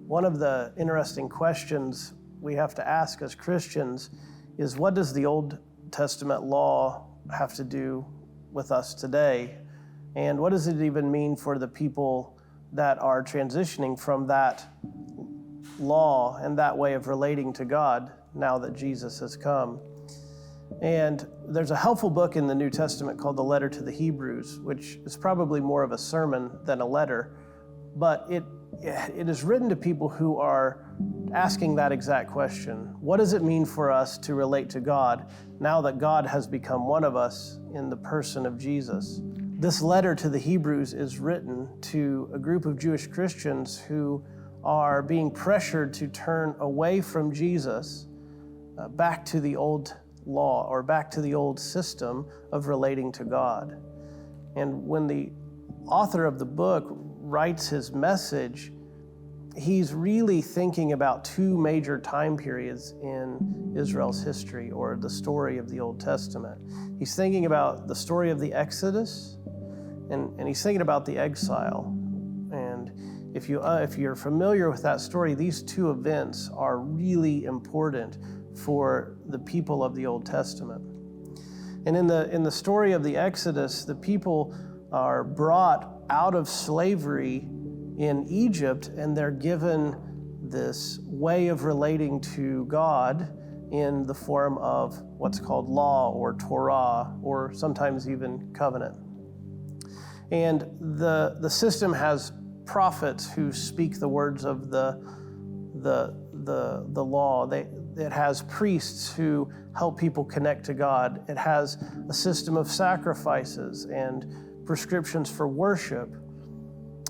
One of the interesting questions we have to ask as Christians is, what does the Old Testament law have to do with us today? And what does it even mean for the people that are transitioning from that law and that way of relating to God now that Jesus has come? And there's a helpful book in the New Testament called the Letter to the Hebrews, which is probably more of a sermon than a letter, but it is written to people who are asking that exact question. What does it mean for us to relate to God now that God has become one of us in the person of Jesus? This letter to the Hebrews is written to a group of Jewish Christians who are being pressured to turn away from Jesus back to the old law or back to the old system of relating to God. And when the author of the book writes his message, he's really thinking about two major time periods in Israel's history, or the story of the Old Testament. He's thinking about the story of the Exodus, and he's thinking about the exile. And if you're familiar with that story, these two events are really important for the people of the Old Testament. And in the story of the Exodus, the people are brought out of slavery in Egypt, and they're given this way of relating to God in the form of what's called law or Torah, or sometimes even covenant. And the system has prophets who speak the words of the law. It has priests who help people connect to God. It has a system of sacrifices and prescriptions for worship.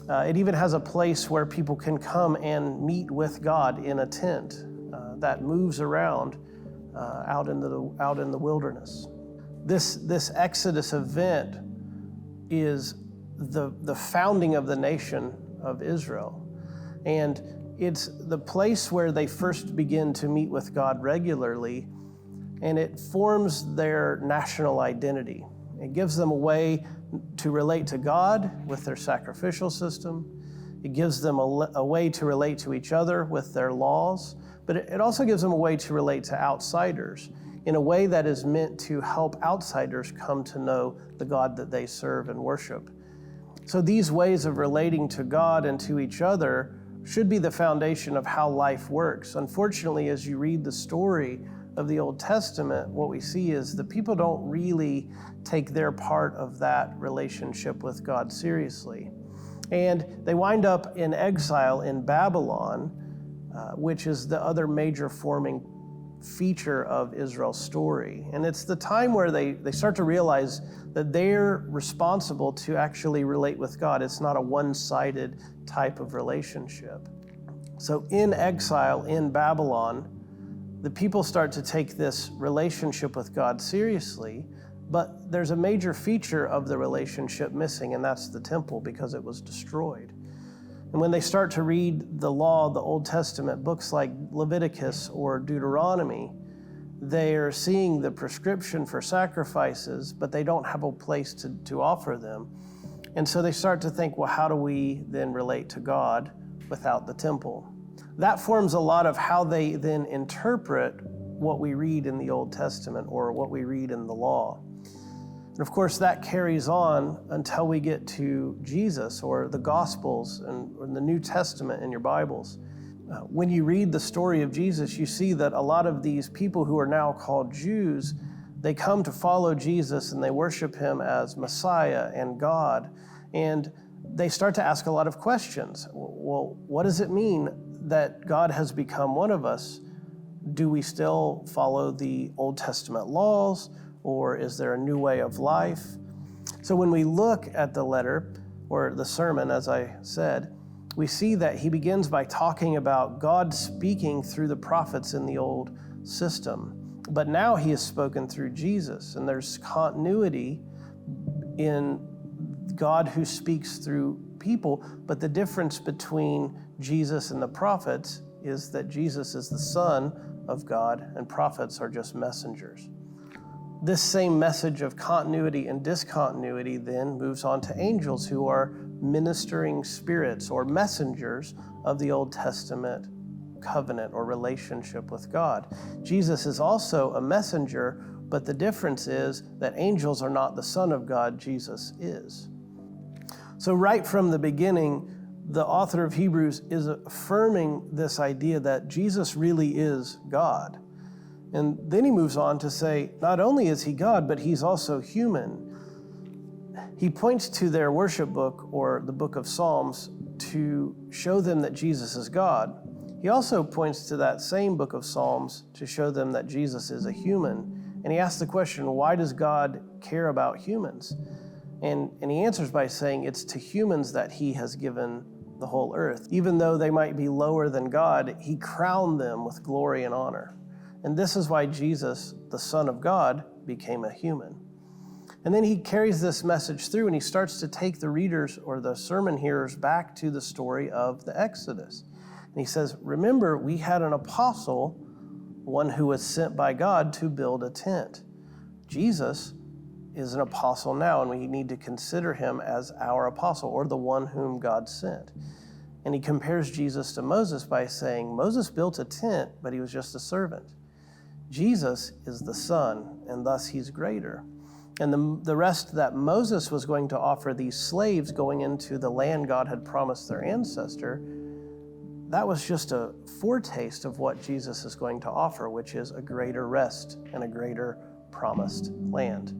It even has a place where people can come and meet with God in a tent that moves around out in the wilderness. This Exodus event is the founding of the nation of Israel, and it's the place where they first begin to meet with God regularly, and it forms their national identity. It gives them a way to relate to God with their sacrificial system. It gives them a way to relate to each other with their laws, but it also gives them a way to relate to outsiders in a way that is meant to help outsiders come to know the God that they serve and worship. So these ways of relating to God and to each other should be the foundation of how life works. Unfortunately, as you read the story of the Old Testament, what we see is the people don't really take their part of that relationship with God seriously. And they wind up in exile in Babylon, which is the other major forming feature of Israel's story. And it's the time where they start to realize that they're responsible to actually relate with God. It's not a one-sided type of relationship. So in exile in Babylon, the people start to take this relationship with God seriously, but there's a major feature of the relationship missing, and that's the temple, because it was destroyed. And when they start to read the law, the Old Testament, books like Leviticus or Deuteronomy, they are seeing the prescription for sacrifices, but they don't have a place to offer them. And so they start to think, well, how do we then relate to God without the temple? That forms a lot of how they then interpret what we read in the Old Testament or what we read in the law. And of course, that carries on until we get to Jesus or the Gospels and the New Testament in your Bibles. When you read the story of Jesus, you see that a lot of these people who are now called Jews, they come to follow Jesus and they worship him as Messiah and God. And they start to ask a lot of questions. Well, what does it mean that God has become one of us? Do we still follow the Old Testament laws, or is there a new way of life? So when we look at the letter, or the sermon, as I said, we see that he begins by talking about God speaking through the prophets in the old system. But now he has spoken through Jesus, and there's continuity in God who speaks through people, but the difference between Jesus and the prophets is that Jesus is the Son of God and prophets are just messengers. This same message of continuity and discontinuity then moves on to angels, who are ministering spirits or messengers of the Old Testament covenant or relationship with God. Jesus is also a messenger, but the difference is that angels are not the Son of God, Jesus is. So right from the beginning, the author of Hebrews is affirming this idea that Jesus really is God. And then he moves on to say, not only is he God, but he's also human. He points to their worship book, or the book of Psalms, to show them that Jesus is God. He also points to that same book of Psalms to show them that Jesus is a human. And he asks the question, why does God care about humans? And he answers by saying it's to humans that he has given the whole earth. Even though they might be lower than God, he crowned them with glory and honor. And this is why Jesus, the Son of God, became a human. And then he carries this message through, and he starts to take the readers or the sermon hearers back to the story of the Exodus. And he says, remember, we had an apostle, one who was sent by God to build a tent. Jesus is an apostle now, and we need to consider him as our apostle, or the one whom God sent. And he compares Jesus to Moses by saying, Moses built a tent, but he was just a servant. Jesus is the Son, and thus he's greater. And the rest that Moses was going to offer these slaves going into the land God had promised their ancestor, that was just a foretaste of what Jesus is going to offer, which is a greater rest and a greater promised land.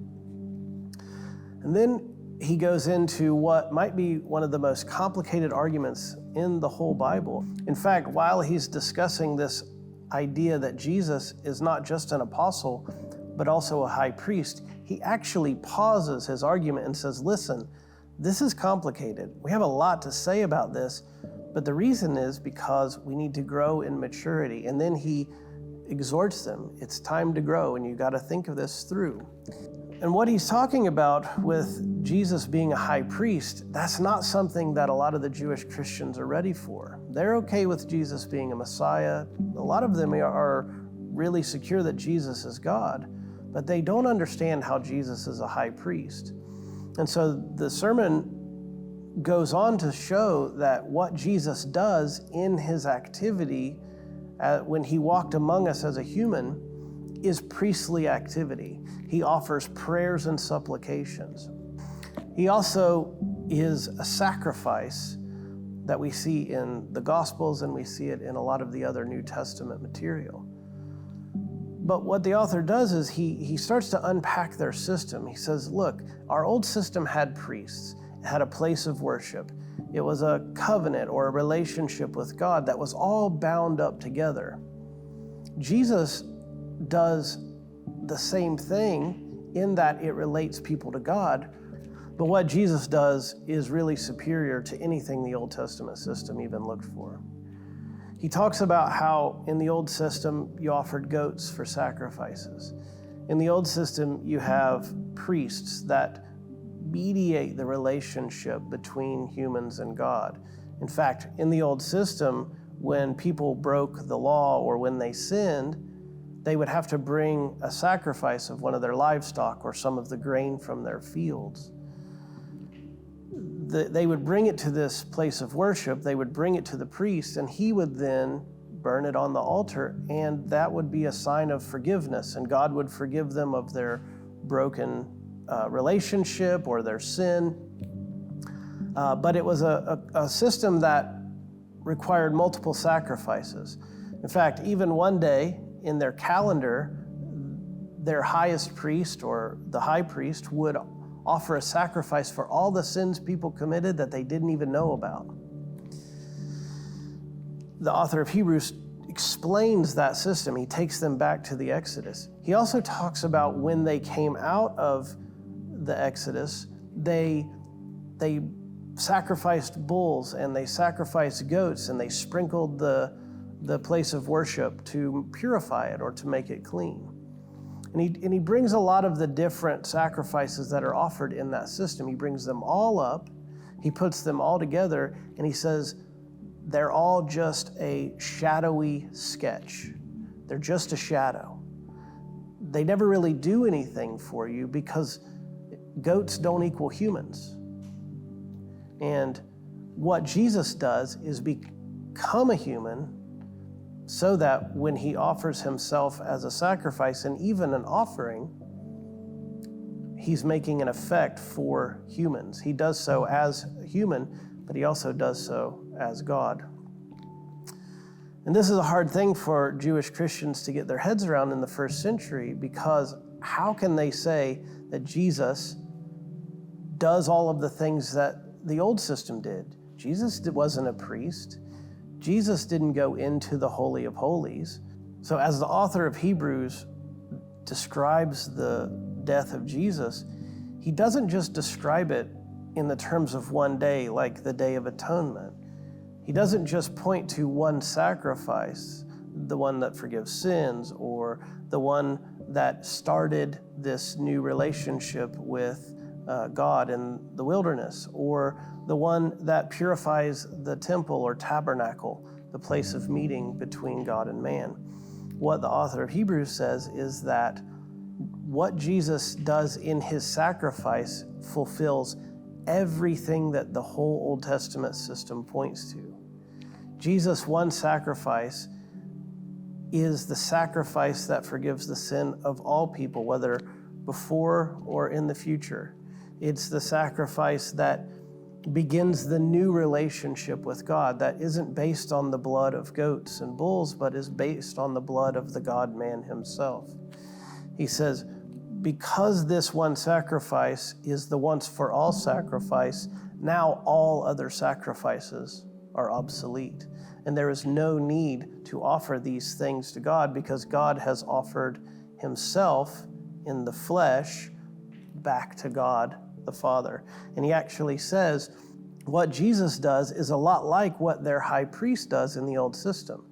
And then he goes into what might be one of the most complicated arguments in the whole Bible. In fact, while he's discussing this idea that Jesus is not just an apostle, but also a high priest, he actually pauses his argument and says, listen, this is complicated. We have a lot to say about this, but the reason is because we need to grow in maturity. And then he exhorts them, it's time to grow, and you got to think of this through. And what he's talking about with Jesus being a high priest, that's not something that a lot of the Jewish Christians are ready for. They're okay with Jesus being a Messiah. A lot of them are really secure that Jesus is God, but they don't understand how Jesus is a high priest. And so the sermon goes on to show that what Jesus does in his activity when he walked among us as a human is priestly activity. He offers prayers and supplications. He also is a sacrifice that we see in the Gospels, and we see it in a lot of the other New Testament material. But what the author does is he starts to unpack their system. He says, look, our old system had priests. It had a place of worship. It was a covenant or a relationship with God that was all bound up together. Jesus does the same thing in that it relates people to God, but what Jesus does is really superior to anything the Old Testament system even looked for. He talks about how in the old system you offered goats for sacrifices. In the old system you have priests that mediate the relationship between humans and God. In fact, in the old system, when people broke the law or when they sinned, they would have to bring a sacrifice of one of their livestock or some of the grain from their fields. They would bring it to this place of worship, they would bring it to the priest, and he would then burn it on the altar, and that would be a sign of forgiveness, and God would forgive them of their broken relationship or their sin. But it was a system that required multiple sacrifices. In fact, even one day in their calendar, their highest priest or the high priest would offer a sacrifice for all the sins people committed that they didn't even know about. The author of Hebrews explains that system. He takes them back to the Exodus. He also talks about when they came out of the Exodus, they sacrificed bulls and they sacrificed goats and they sprinkled the place of worship to purify it or to make it clean. And he brings a lot of the different sacrifices that are offered in that system. He brings them all up, he puts them all together, and he says they're all just a shadowy sketch. They're just a shadow. they never really do anything for you because goats don't equal humans. And what Jesus does is become a human so that when he offers himself as a sacrifice and even an offering, he's making an effect for humans. He does so as a human, but he also does so as God. And this is a hard thing for Jewish Christians to get their heads around in the first century, because how can they say that Jesus does all of the things that the old system did? Jesus wasn't a priest. Jesus didn't go into the Holy of Holies. So as the author of Hebrews describes the death of Jesus, he doesn't just describe it in the terms of one day, like the Day of Atonement. He doesn't just point to one sacrifice, the one that forgives sins, or the one that started this new relationship with God in the wilderness, or the one that purifies the temple or tabernacle, the place of meeting between God and man. What the author of Hebrews says is that what Jesus does in his sacrifice fulfills everything that the whole Old Testament system points to. Jesus' one sacrifice is the sacrifice that forgives the sin of all people, whether before or in the future. It's the sacrifice that begins the new relationship with God that isn't based on the blood of goats and bulls, but is based on the blood of the God-man himself. He says, because this one sacrifice is the once-for-all sacrifice, now all other sacrifices are obsolete. And there is no need to offer these things to God, because God has offered himself in the flesh back to God the Father. And he actually says what Jesus does is a lot like what their high priest does in the old system.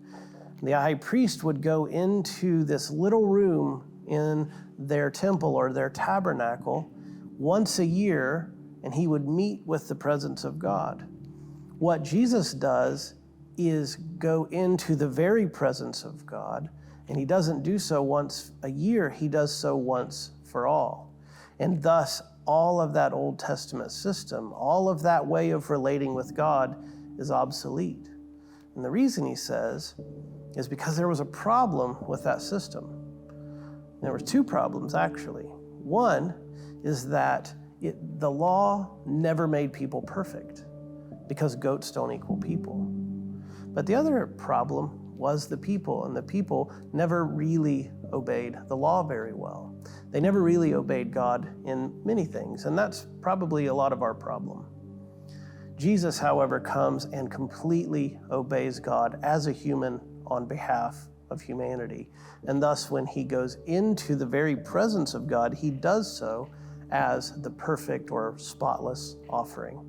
The high priest would go into this little room in their temple or their tabernacle once a year, and he would meet with the presence of God. What Jesus does is go into the very presence of God, and he doesn't do so once a year, he does so once for all. And thus, all of that Old Testament system, all of that way of relating with God is obsolete. And the reason, he says, is because there was a problem with that system. There were two problems, actually. One is that the law never made people perfect, because goats don't equal people. But the other problem was the people, and the people never really obeyed the law very well. They never really obeyed God in many things, and that's probably a lot of our problem. Jesus, however, comes and completely obeys God as a human on behalf of humanity. And thus, when he goes into the very presence of God, he does so as the perfect or spotless offering.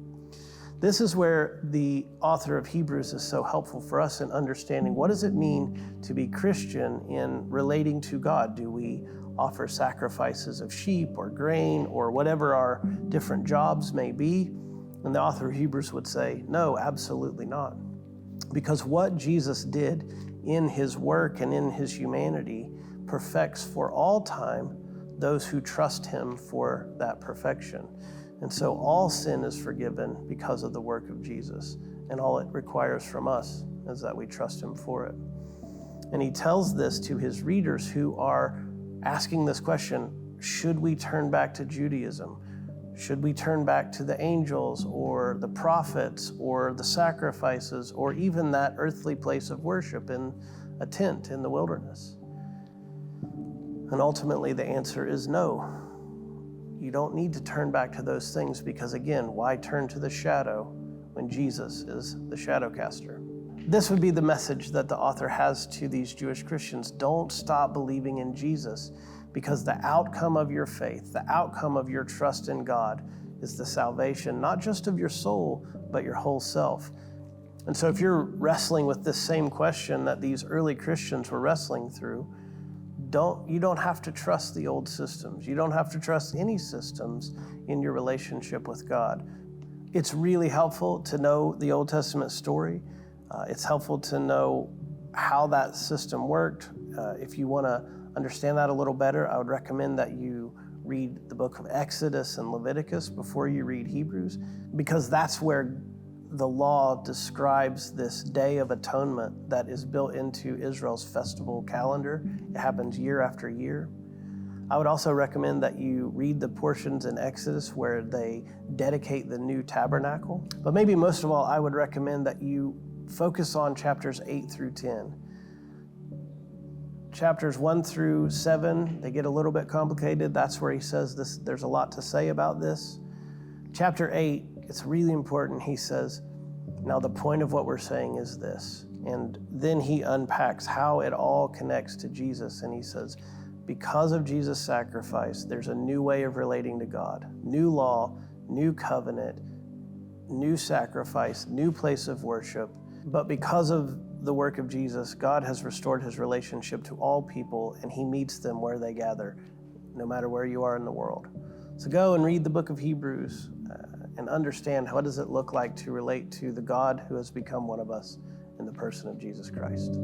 This is where the author of Hebrews is so helpful for us in understanding what does it mean to be Christian in relating to God. Do we offer sacrifices of sheep or grain or whatever our different jobs may be? And the author of Hebrews would say, no, absolutely not. Because what Jesus did in his work and in his humanity perfects for all time those who trust him for that perfection. And so all sin is forgiven because of the work of Jesus. And all it requires from us is that we trust him for it. And he tells this to his readers who are asking this question, should we turn back to Judaism? Should we turn back to the angels or the prophets or the sacrifices or even that earthly place of worship in a tent in the wilderness? And ultimately the answer is no. You don't need to turn back to those things because, again, why turn to the shadow when Jesus is the shadow caster? This would be the message that the author has to these Jewish Christians. Don't stop believing in Jesus, because the outcome of your faith, the outcome of your trust in God is the salvation, not just of your soul, but your whole self. And so if you're wrestling with this same question that these early Christians were wrestling through, you don't have to trust the old systems. You don't have to trust any systems in your relationship with God. It's really helpful to know the Old Testament story. It's helpful to know how that system worked. If you want to understand that a little better, I would recommend that you read the book of Exodus and Leviticus before you read Hebrews, because that's where the law describes this Day of Atonement that is built into Israel's festival calendar. It happens year after year. I would also recommend that you read the portions in Exodus where they dedicate the new tabernacle. But maybe most of all, I would recommend that you focus on chapters 8 through 10. Chapters 1 through 7, they get a little bit complicated. That's where he says this. There's a lot to say about this. Chapter 8, it's really important. He says, now the point of what we're saying is this. And then he unpacks how it all connects to Jesus. And he says, because of Jesus' sacrifice, there's a new way of relating to God. New law, new covenant, new sacrifice, new place of worship. But because of the work of Jesus, God has restored his relationship to all people, and he meets them where they gather, no matter where you are in the world. So go and read the book of Hebrews and understand what does it look like to relate to the God who has become one of us in the person of Jesus Christ.